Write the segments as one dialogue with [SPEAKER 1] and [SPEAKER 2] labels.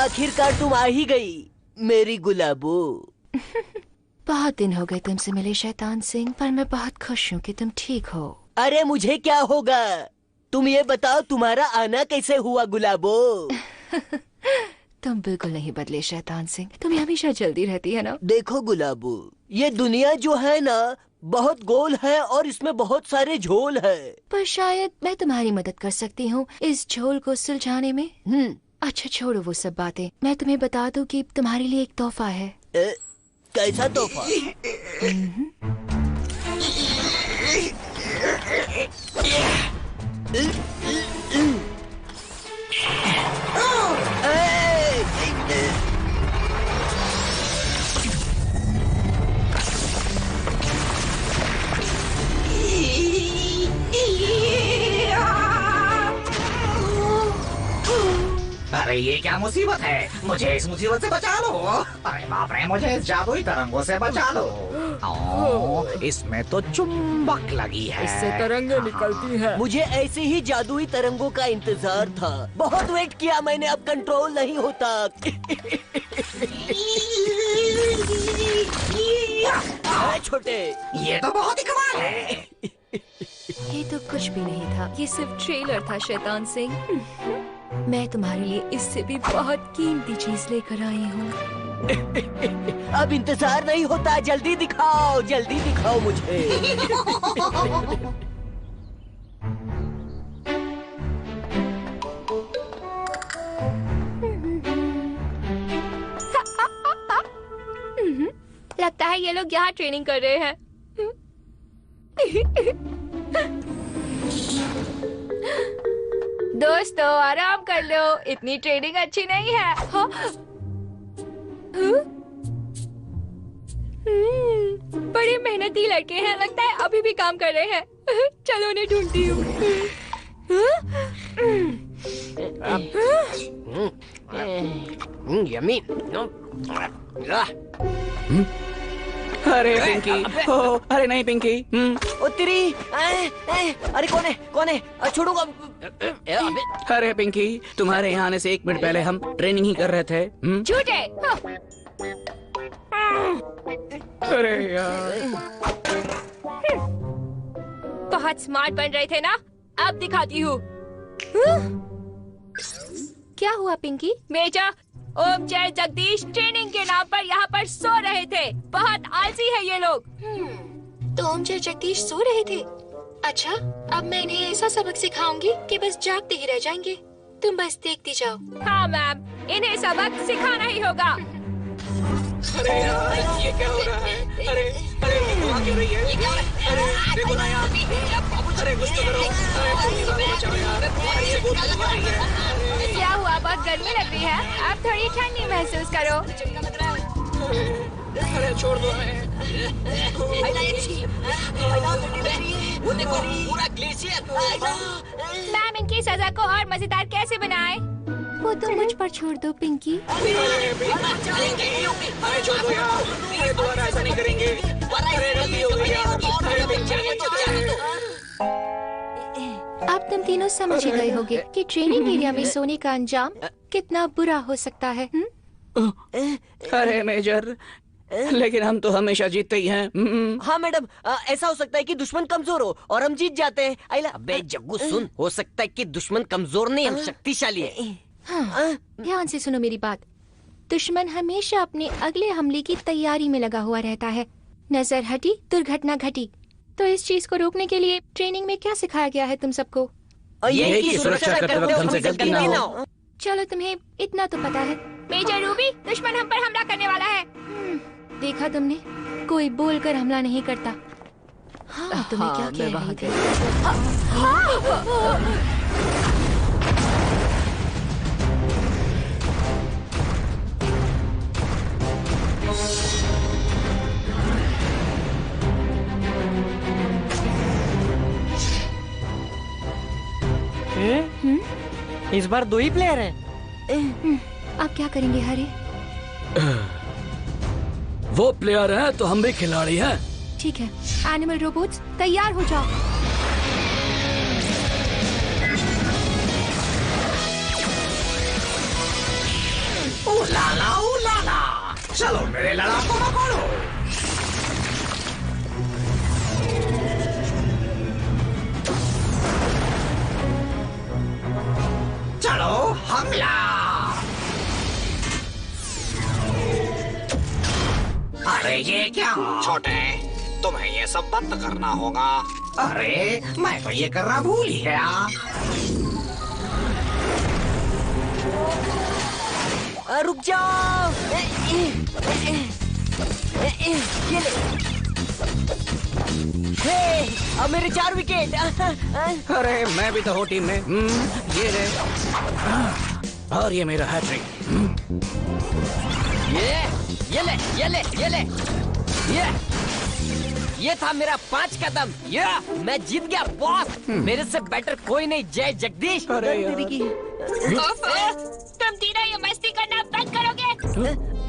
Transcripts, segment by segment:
[SPEAKER 1] आखिरकार तुम आ ही गई मेरी गुलाबो।
[SPEAKER 2] बहुत दिन हो गए तुमसे मिले शैतान सिंह, पर मैं बहुत खुश हूँ कि तुम ठीक हो।
[SPEAKER 1] अरे मुझे क्या होगा, तुम ये बताओ तुम्हारा आना कैसे हुआ गुलाबो।
[SPEAKER 2] तुम बिल्कुल नहीं बदले शैतान सिंह, तुम्हें हमेशा जल्दी रहती है ना।
[SPEAKER 1] देखो गुलाबो, ये दुनिया जो है ना बहुत गोल है और इसमें बहुत सारे झोल है।
[SPEAKER 2] पर शायद मैं तुम्हारी मदद कर सकती हूँ इस झोल को सुलझाने में। अच्छा छोड़ो वो सब बातें, मैं तुम्हें बता दूं कि तुम्हारे लिए एक तोहफा है।
[SPEAKER 1] कैसा तोहफा?
[SPEAKER 3] अरे ये क्या मुसीबत है, मुझे इस मुसीबत से बचा लो। अरे बाप रे, मुझे इस जादुई तरंगों से बचा लो। इसमें तो चुंबक लगी है,
[SPEAKER 4] इससे तरंगे निकलती है।
[SPEAKER 1] मुझे ऐसे ही जादुई तरंगों का इंतजार था, बहुत वेट किया मैंने, अब कंट्रोल नहीं होता। छोटे,
[SPEAKER 3] ये तो बहुत ही कमाल है।
[SPEAKER 2] ये तो कुछ भी नहीं था, ये सिर्फ ट्रेलर था शैतान सिंह। मैं तुम्हारे लिए इससे भी बहुत कीमती चीज लेकर आई हूँ।
[SPEAKER 1] अब इंतजार नहीं होता, जल्दी दिखाओ मुझे।
[SPEAKER 2] लगता है ये लोग यहाँ ट्रेनिंग कर रहे हैं। दोस्तों आराम कर लो, इतनी ट्रेनिंग अच्छी नहीं है। बड़े मेहनती लड़के हैं, लगता है अभी भी काम कर रहे हैं। चलो उन्हें ढूंढती हूँ।
[SPEAKER 1] यम्मी।
[SPEAKER 4] अरे पिंकी, ओ, अरे नहीं पिंकी।
[SPEAKER 1] ओ तेरी, अरे कौन है? छोड़ूंगा।
[SPEAKER 4] अरे पिंकी, तुम्हारे यहाँ आने से 1 मिनट पहले हम ट्रेनिंग ही कर रहे थे।
[SPEAKER 2] झूठे।
[SPEAKER 4] अरे यार,
[SPEAKER 2] बहुत स्मार्ट बन रहे थे ना, अब दिखाती हूँ। क्या हुआ पिंकी? मेजर ओम जय जगदीश ट्रेनिंग के नाम पर यहाँ पर सो रहे थे। बहुत आलसी है ये लोग। तो ओम जय जगदीश सो रहे थे? अच्छा, अब मैं इन्हें ऐसा सबक सिखाऊंगी कि बस जागते ही रह जाएंगे। तुम बस देखती जाओ। हाँ मैम, इन्हें सबक सिखाना ही होगा।
[SPEAKER 4] अरे यार, ये क्या हो रहा है? अरे ये वहाँ क्यों रही है? अरे देखो ना यार, अरे कुछ तो करो। अरे बचाओ यार, ये बहुत लग रही है।
[SPEAKER 2] क्या हुआ? बहुत गर्मी लग रही है, अब थोड़ी ठंडी महसूस करो।
[SPEAKER 4] अरे छोड़ दो हमें।
[SPEAKER 2] मैम इनकी सजा को और मजेदार कैसे बनाए? वो तो मुझ पर छोड़ दो पिंकी।
[SPEAKER 4] अरे छोड़ दो यार, अरे दोबारा ऐसा नहीं करेंगे। अरे गलती हो गई यार।
[SPEAKER 2] अब तुम तीनों समझ ही गए होगे कि ट्रेनिंग एरिया में सोने का अंजाम कितना बुरा हो सकता है।
[SPEAKER 4] अरे मेजर, लेकिन हम तो हमेशा जीतते ही हैं।
[SPEAKER 1] हाँ मैडम, ऐसा हो सकता है कि दुश्मन कमजोर हो और हम जीत जाते हैं। आइला, अबे जग्गू सुन, हो सकता है कि दुश्मन कमजोर नहीं, हम शक्तिशाली है।
[SPEAKER 2] हाँ, ध्यान से सुनो मेरी बात। दुश्मन हमेशा अपने अगले हमले की तैयारी में लगा हुआ रहता है। नजर हटी दुर्घटना घटी। तो इस चीज को रोकने के लिए ट्रेनिंग में क्या सिखाया गया है तुम सबको?
[SPEAKER 1] ये कि सुरक्षा करते वक्त हमसे गलती ना हो।
[SPEAKER 2] चलो तुम्हें इतना तो पता है। मेजर रूबी, दुश्मन हम पर हमला करने वाला है। देखा तुमने, कोई बोलकर हमला नहीं करता। हाँ, तुम्हें क्या कह रही थी?
[SPEAKER 1] इस बार 2 ही प्लेयर हैं।
[SPEAKER 2] आप क्या करेंगे हरे?
[SPEAKER 4] वो प्लेयर है तो हम भी खिलाड़ी हैं।
[SPEAKER 2] ठीक है, एनिमल रोबोट्स तैयार हो जाओ।
[SPEAKER 3] ओ लाला, चलो मेरे लड़ाको पकड़ो। चलो हमला। अरे ये क्या?
[SPEAKER 4] छोटे, तुम्हें ये सब बंद करना होगा।
[SPEAKER 3] अरे मैं तो ये करना भूल ही गया।
[SPEAKER 1] रुक जाओ। ये ले। हे, अब मेरे 4 विकेट।
[SPEAKER 4] अरे मैं भी तो हूँ टीम में। ये ले। और ये मेरा हैट्रिक।
[SPEAKER 1] ये ले। ये था मेरा 5 कदम। मैं जीत गया बॉस। मेरे से बेटर कोई नहीं। जय जगदीश।
[SPEAKER 4] अरे यार।
[SPEAKER 2] तुम तीनों ये मस्ती करना बंद करोगे?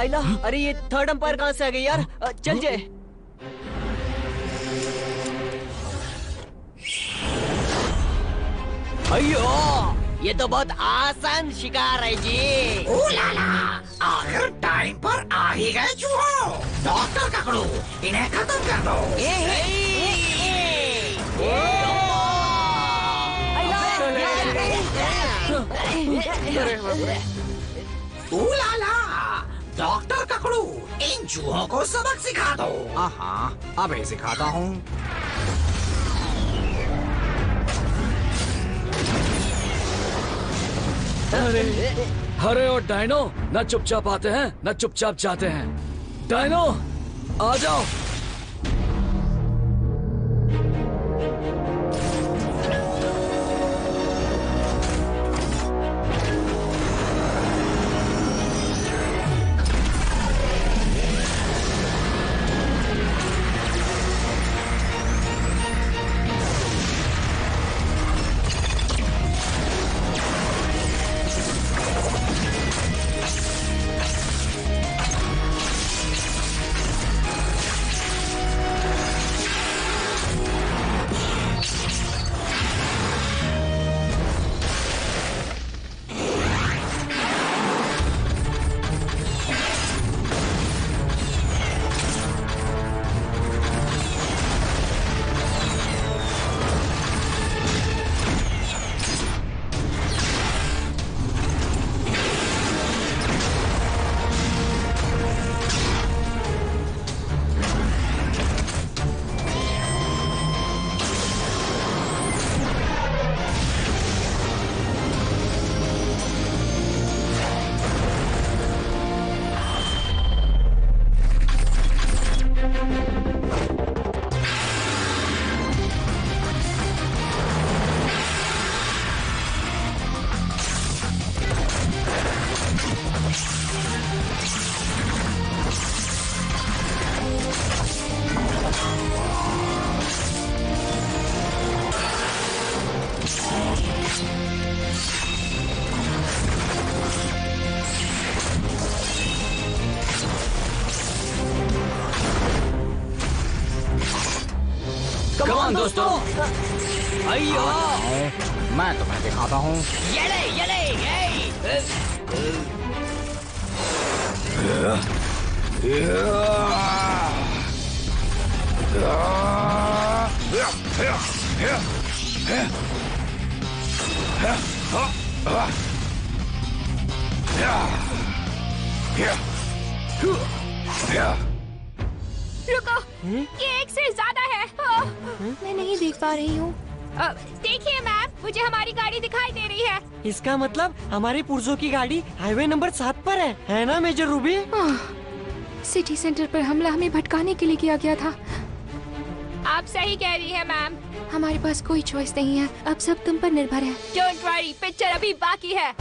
[SPEAKER 1] आइला, अरे ये 3rd अंपायर कहाँ से आ गई यार? चल जय। अयो, ये तो बहुत आसान शिकार है जी।
[SPEAKER 3] ओ लाला, आखिर टाइम पर आ ही गए चूहो। डॉक्टर पकड़ो, इन्हें खत्म कर दो। ओ लाला, डॉक्टर पकड़ो, इन चूहों को सबक सिखा दो।
[SPEAKER 4] हाँ, अभी सिखाता हूँ।
[SPEAKER 5] अरे और डायनो न चुपचाप आते हैं न चुपचाप जाते हैं। डायनो आ जाओ।
[SPEAKER 1] कमान दोस्तों। अयो,
[SPEAKER 4] मैं तुम्हें दिखाता हूँ।
[SPEAKER 2] रुको, ये एक से ज्यादा है। मैं नहीं देख पा रही हूँ। देखिए मैम, मुझे हमारी गाड़ी दिखाई दे रही है।
[SPEAKER 1] इसका मतलब हमारी पुर्जों की गाड़ी हाईवे नंबर 7 पर है ना मेजर रूबी?
[SPEAKER 2] सिटी सेंटर पर हमला हमें भटकाने के लिए किया गया था। आप सही कह रही है मैम। हमारे पास कोई चॉइस नहीं है, अब सब तुम पर निर्भर है। डोंट वरी, पिक्चर अभी बाकी है।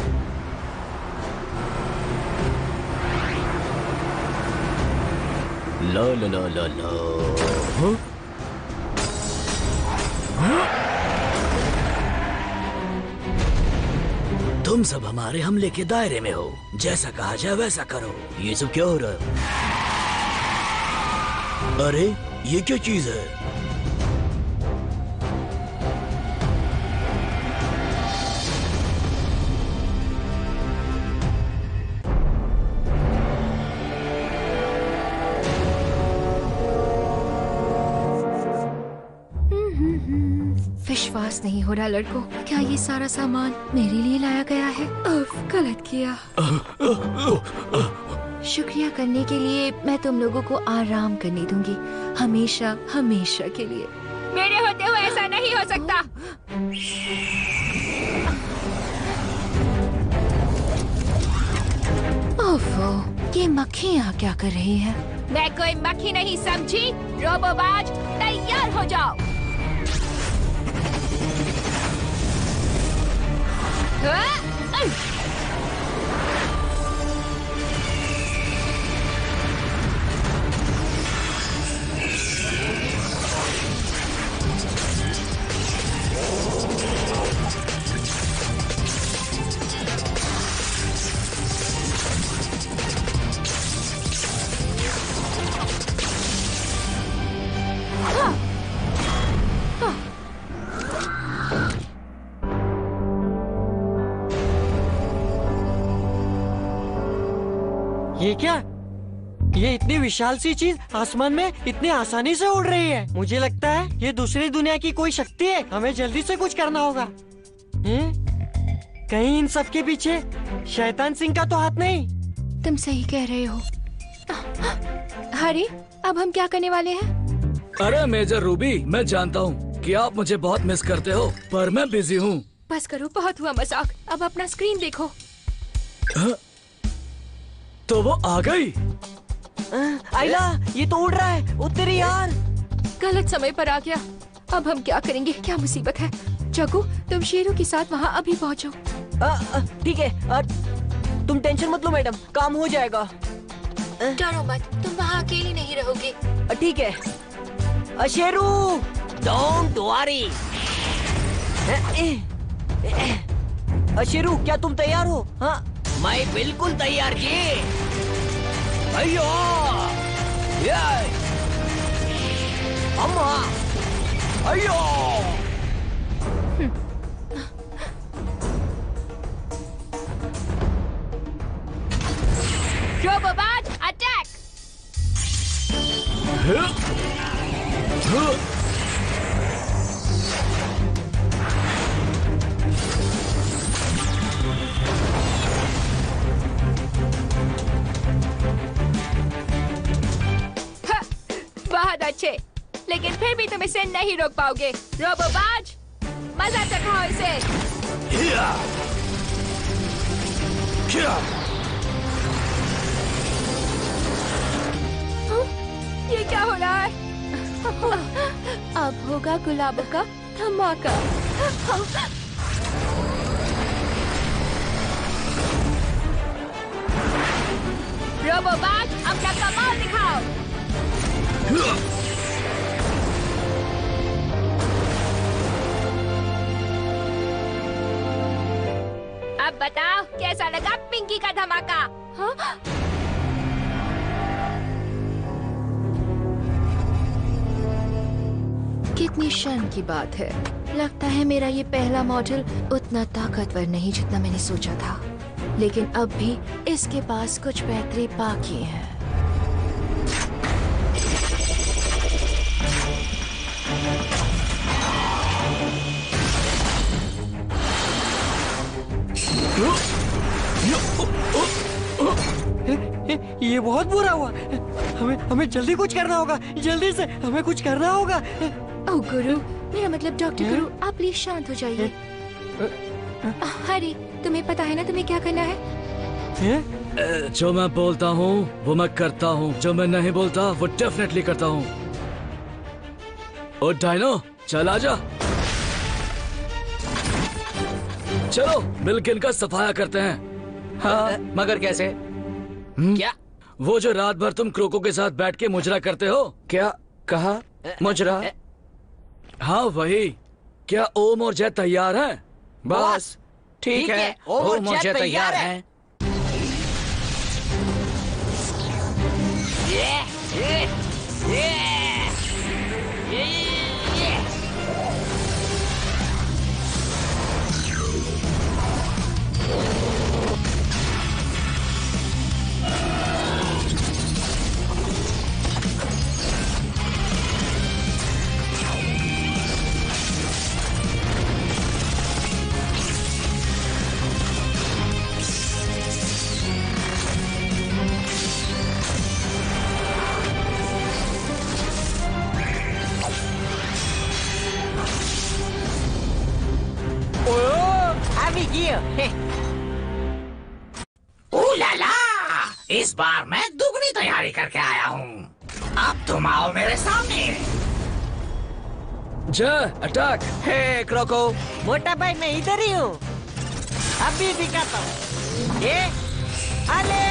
[SPEAKER 5] ला ला ला ला ला। तुम सब हमारे हमले के दायरे में हो। जैसा कहा जाए वैसा करो। ये सब क्या हो रहा है? अरे ये क्या चीज है?
[SPEAKER 2] विश्वास नहीं हो रहा लड़कों, क्या ये सारा सामान मेरे लिए लाया गया है? उफ, गलत किया। शुक्रिया करने के लिए मैं तुम लोगों को आराम करने दूंगी, हमेशा हमेशा के लिए। मेरे होते हुए ऐसा नहीं हो सकता। ओफो, ये मक्खी यहाँ क्या कर रही है? मैं कोई मक्खी नहीं समझी। रोबोबाज, तैयार हो जाओ।
[SPEAKER 1] ये क्या? ये इतनी विशाल सी चीज आसमान में इतनी आसानी से उड़ रही है। मुझे लगता है ये दूसरी दुनिया की कोई शक्ति है। हमें जल्दी से कुछ करना होगा। कहीं इन सब के पीछे शैतान सिंह का तो हाथ नहीं?
[SPEAKER 2] तुम सही कह रहे हो। हरी, अब हम क्या करने वाले हैं?
[SPEAKER 5] अरे मेजर रूबी, मैं जानता हूँ कि आप मुझे बहुत मिस करते हो, पर मैं बिजी हूँ।
[SPEAKER 2] बस करो, बहुत हुआ मजाक। अब अपना स्क्रीन देखो।
[SPEAKER 5] तो वो आ गई।
[SPEAKER 1] आइला, ये तो उड़ रहा है। उतरी यार।
[SPEAKER 2] गलत समय पर आ गया। अब हम क्या करेंगे? क्या मुसीबत है? जग्गू, तुम शेरू के साथ वहाँ अभी पहुँचो।
[SPEAKER 1] ठीक है। तुम टेंशन मत लो मैडम, काम हो जाएगा।
[SPEAKER 2] डरो मत, तुम वहाँ अकेले नहीं रहोगे।
[SPEAKER 1] ठीक है। Sheru, don't worry. शेरू, क्या तुम तैयार हो? हाँ, मैं बिल्कुल तैयार जी। अयो, अम्मा, अयो।
[SPEAKER 2] रोबोबाज, अटैक! बहुत अच्छे, लेकिन फिर भी तुम इसे नहीं रोक पाओगे। रोबोबाज, मजा चखाओ इसे। ये क्या हो रहा है? अब होगा गुलाबों का धमाका। रोबोबाज, अपना कमाल दिखाओ। अब बताओ कैसा लगा पिंकी का धमाका? हाँ? कितनी शर्म की बात है। लगता है मेरा ये पहला मॉडल उतना ताकतवर नहीं जितना मैंने सोचा था, लेकिन अब भी इसके पास कुछ बेहतरी बाकी है।
[SPEAKER 1] ये बहुत बुरा हुआ। हमें जल्दी कुछ करना होगा। जल्दी से हमें कुछ करना होगा।
[SPEAKER 2] ओह गुरु, मेरा मतलब डॉक्टर गुरु, आप प्लीज शांत हो जाइए। हरी, तुम्हें पता है ना तुम्हें क्या करना है?
[SPEAKER 5] जो मैं बोलता हूँ वो मैं करता हूँ, जो मैं नहीं बोलता वो डेफिनेटली करता हूँ। ओ डायनो, चल आजा। चलो मिलकर इनका सफाया करते हैं।
[SPEAKER 3] हाँ, मगर कैसे?
[SPEAKER 1] क्या?
[SPEAKER 5] वो जो रात भर तुम क्रोको के साथ बैठ के मुजरा करते हो।
[SPEAKER 3] क्या कहा? मुजरा?
[SPEAKER 5] हाँ वही। क्या ओम और जय तैयार हैं?
[SPEAKER 3] बस ठीक है, ओम और जय तैयार हैं।
[SPEAKER 1] पिंकी।
[SPEAKER 3] ओ लाला, इस बार मैं दुगनी तैयारी करके आया हूँ। अब तुम आओ मेरे सामने।
[SPEAKER 5] जय अटैक।
[SPEAKER 3] हे क्रोको।
[SPEAKER 1] मोटा भाई मैं इधर ही हूँ, अभी दिखाता हूँ। ये अले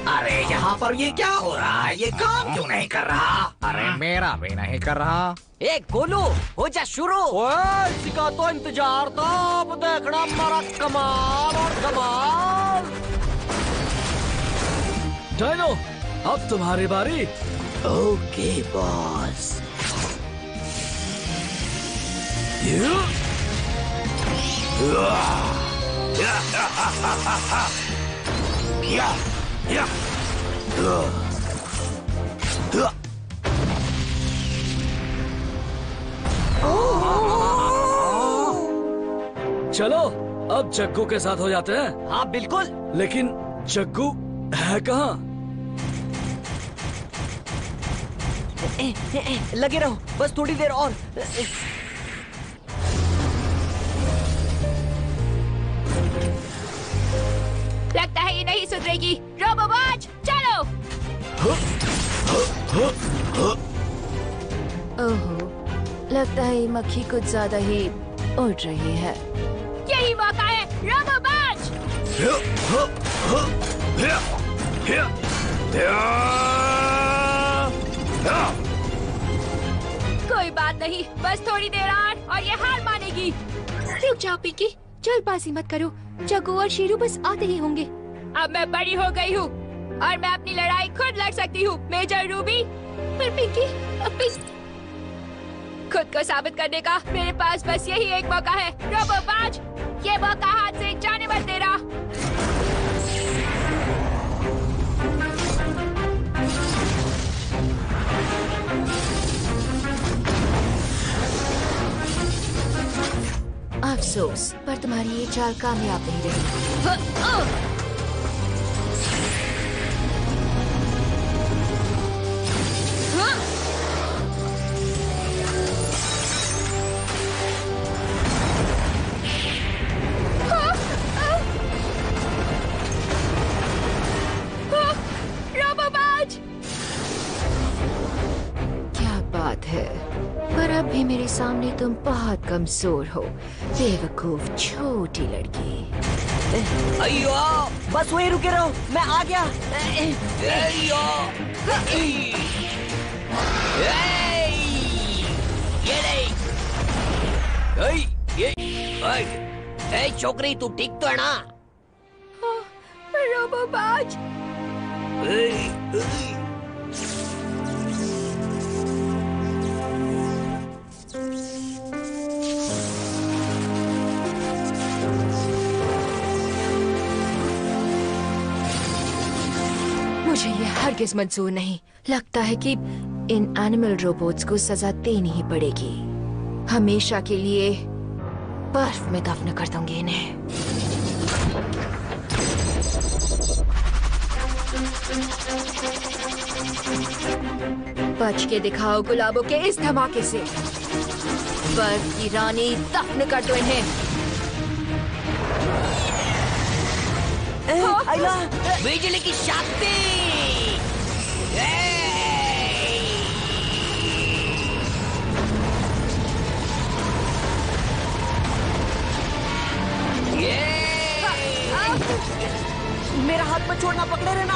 [SPEAKER 3] अरे यहाँ पर ये क्या हो रहा है? ये काम क्यों नहीं कर रहा? अरे मेरा भी नहीं कर रहा।
[SPEAKER 1] ए गोलू, हो जा शुरू। ओए, इसका तो इंतजार था, अब देखना मेरा कमाल और कमाल।
[SPEAKER 5] डायनो, अब तुम्हारी बारी।
[SPEAKER 3] Okay boss.
[SPEAKER 5] चलो अब जग्गू के साथ हो जाते हैं।
[SPEAKER 1] हाँ बिल्कुल।
[SPEAKER 5] लेकिन जग्गू है कहाँ?
[SPEAKER 1] लगे रहो, बस थोड़ी देर और।
[SPEAKER 2] लगता है ये नहीं सुधरेगी। रोबोबॉच चलो।
[SPEAKER 6] ओहो, लगता है ये मक्खी कुछ ज्यादा ही उड़ रही है।
[SPEAKER 2] यही मौका है रोबोबॉच। कोई बात नहीं, बस थोड़ी देर और ये हार मानेगी।
[SPEAKER 6] रुक जाओ पिंकी, जल्दबाजी मत करो। जग्गू और शीरू बस आते ही होंगे।
[SPEAKER 2] अब मैं बड़ी हो गई हूँ और मैं अपनी लड़ाई खुद लड़ सकती हूँ मेजर रूबी।
[SPEAKER 6] पर पिंकी,
[SPEAKER 2] खुद को साबित करने का मेरे पास बस यही एक मौका है। रोबोबॉच, ये मौका हाथ से जाने मत देना।
[SPEAKER 6] अफसोस, पर तुम्हारी ये चाल कामयाब नहीं रही।
[SPEAKER 2] रोबोबॉच,
[SPEAKER 6] क्या बात है, पर अब भी मेरे सामने तुम बहुत कमजोर हो, बेवकूफ छोटी लड़की।
[SPEAKER 1] अयो, बस वही रुके रहो, मैं आ गया। छोकरी तू ठीक तो है ना?
[SPEAKER 2] रोबोबॉच,
[SPEAKER 6] मुझे ये हरगिज मंजूर नहीं। लगता है कि इन एनिमल रोबोट्स को सजा देनी ही पड़ेगी। हमेशा के लिए बर्फ में दफन कर दूंगी इन्हें। बच के दिखाओ गुलाबों के इस धमाके से। बर्फ की रानी, दफन कर दो इन्हें।
[SPEAKER 1] आइला, बिजली की शक्ति। मेरा हाथ मत छोड़ना, पकड़े रहना।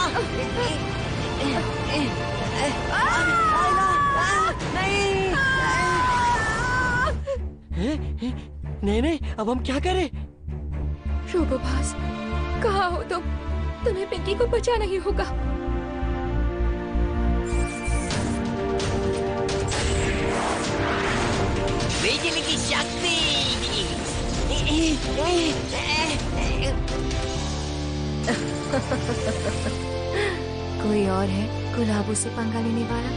[SPEAKER 1] नहीं नहीं, अब हम क्या करें?
[SPEAKER 6] रोबोबाज, कहाँ हो तुम? तुम्हें पिंकी को बचाना ही होगा।
[SPEAKER 1] बिजली की शक्ति।
[SPEAKER 6] कोई और है गुलाबों से पंगा लेने वाला?